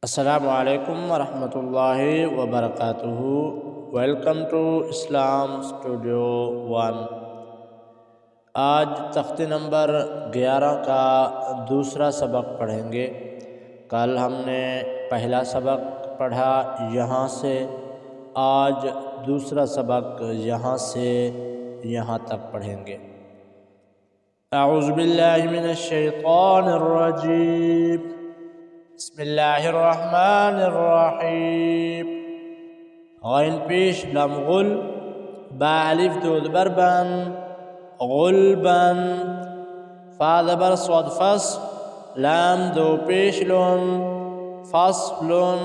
अस्सलामु अलैकुम वरहमतुल्लाहि वबरकातुहू। Welcome to Islam studio 1। आज तख्ती नंबर 11 का दूसरा सबक पढ़ेंगे। कल हमने पहला सबक पढ़ा यहाँ से, आज दूसरा सबक यहाँ से यहाँ तक पढ़ेंगे। अऊज़ु बिल्लाहि मिनश शैतानिर रजीम। बिस्मिल्लाहिर्रहमानिर्रहीम। गैन पेश लम गुल, बा अलिफ दो ज़बर बन, गुलबन। फा ज़बर सद फस, लाम दो पेश लुन, फस्लुन।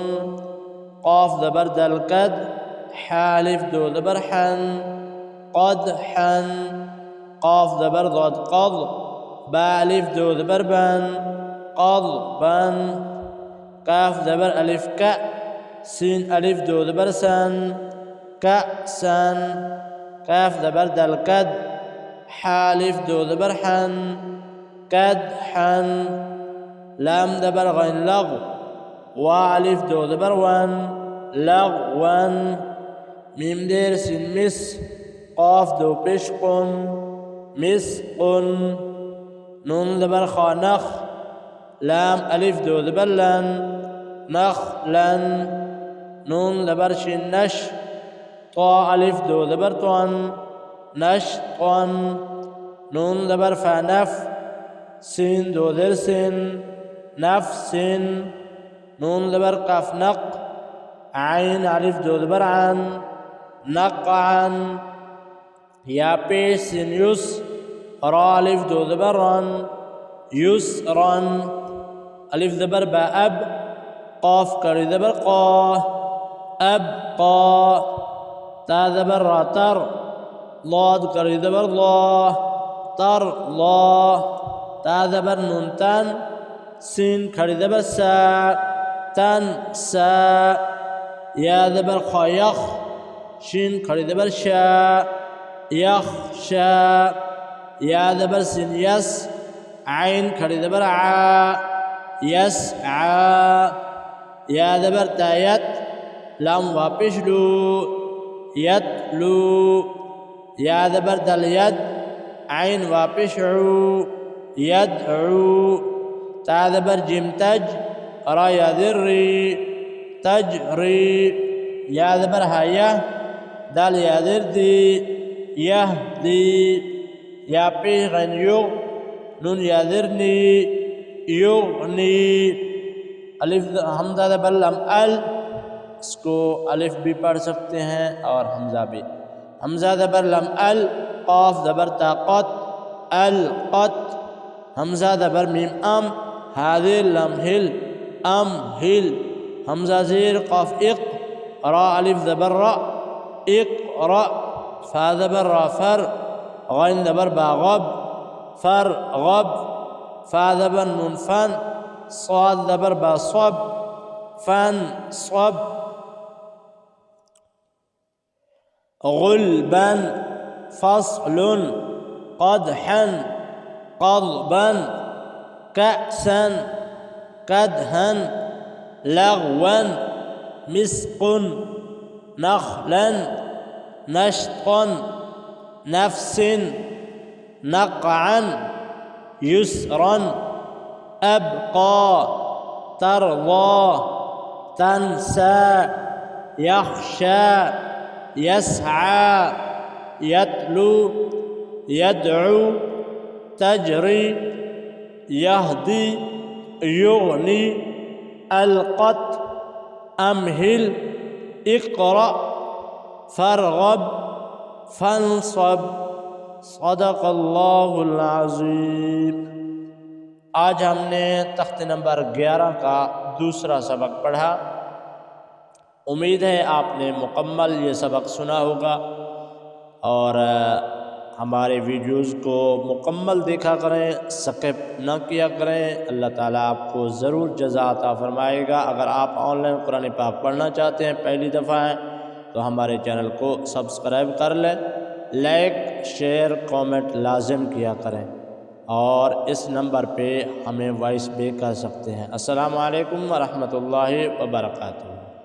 क़ाफ ज़बर दल कद, हा अलिफ दो ज़बर हन, क़दहन। क़ाफ ज़बर ज़द क़द, बा अलिफ दो ज़बर बन, क़दबन। काफ ज़बर अलिफ का, सीन अलिफ दो ज़बर सन, कअसन। काफ ज़बर दल कद, हा अलिफ दो ज़बर हन, कदहन। लाम ज़बर गैन लग, वा अलिफ दो ज़बर वन, लगवन। मीम देर सिन मिस, क़ाफ दो पेश कुन, मिस्कुन। नून ज़बर खा नख, लाम अलिफ दो ज़बर लन, नखलन। नून ज़बर शिन नश, ता अलिफ दो ज़बर तन, नशतन। नून ज़बर फा नफ, सीन दो ज़ेर सिन, नफसिन। नून ज़बर कफ नक, आइन अलिफ दो ज़बर अन, नक़अन। या पेश सिन युस, रा अलिफ दो ज़बर रन, युसरन। अलिफ ज़बर बा अब, क़ाफ कड़ी ज़बर क़ा, अब क़ा। ता ज़बर रा तर, लाद कड़ी ज़बर ला, तर ला। ता ज़बर नून तन, सीन खड़ी ज़बर सा, तन सा। या ज़बर खा यख, शीन खड़ी ज़बर शा, यख शा। या ज़बर सिन यस, आइन खड़ी ज़बर आ, यस आ। या ज़बर तायत, लाम वापिश लू, यत लू। या ज़बर दल यद, आइन वापिश ऊ, यद ऊ। ता ज़बर जिम तज, रा यदिर्री, तजरी। या ज़बर हाया, दल यदिर्दी, यह दी। या पेश गैन युग, नून यदिरनी, युगनी। अलिफ हमज़ा ज़बर लम अल, इसको अलिफ भी पढ़ सकते हैं और हमज़ा भी। हमज़ा ज़बर लम अल, क़ाफ ज़बर ताक़त, अल क़त। हमज़ा ज़बर मीम अम, हाज़िर लम हिल, अम हिल। हमज़ा ज़ेर क़ाफ इक़, रा अलिफ ज़बर रा, इक़रा। फा ज़बर रा फर, गैन ज़बर बा गब, फर गब। फा ज़बर नून फन, साद ज़बर बा सब, फन सब। गुलबन, फस्लुन, क़दहन, क़दबन। कअसन, कदहन। लगवन, मिस्कुन, नखलन, नशतन। नफसिन, नक़अन, युसरन। अबक़ा, तरज़ा, तनसा, यख़शा, यस्आ, यतलू, यदअू, तजरी, यहदी, युगनी। अलक़त, अमहिल, इक़रा, फरग़ब, फनसब। सदक़ल्लाहुल अज़ीम। आज हमने तख्ती नंबर 11 का दूसरा सबक पढ़ा। उम्मीद है आपने मुकम्मल ये सबक सुना होगा और हमारे वीडियोज़ को मुकम्मल देखा करें, स्किप न किया करें। अल्लाह ताला आपको ज़रूर जज़ा अता फ़रमाएगा। अगर आप ऑनलाइन कुरान पाक पढ़ना चाहते हैं, पहली दफ़ा हैं, तो हमारे चैनल को सब्सक्राइब कर लें। लाइक शेयर कमेंट लाजिम किया करें। और इस नंबर पे हमें वॉइस भी कर सकते हैं। अस्सलामु अलैकुम व रहमतुल्लाहि व बरकातुहू।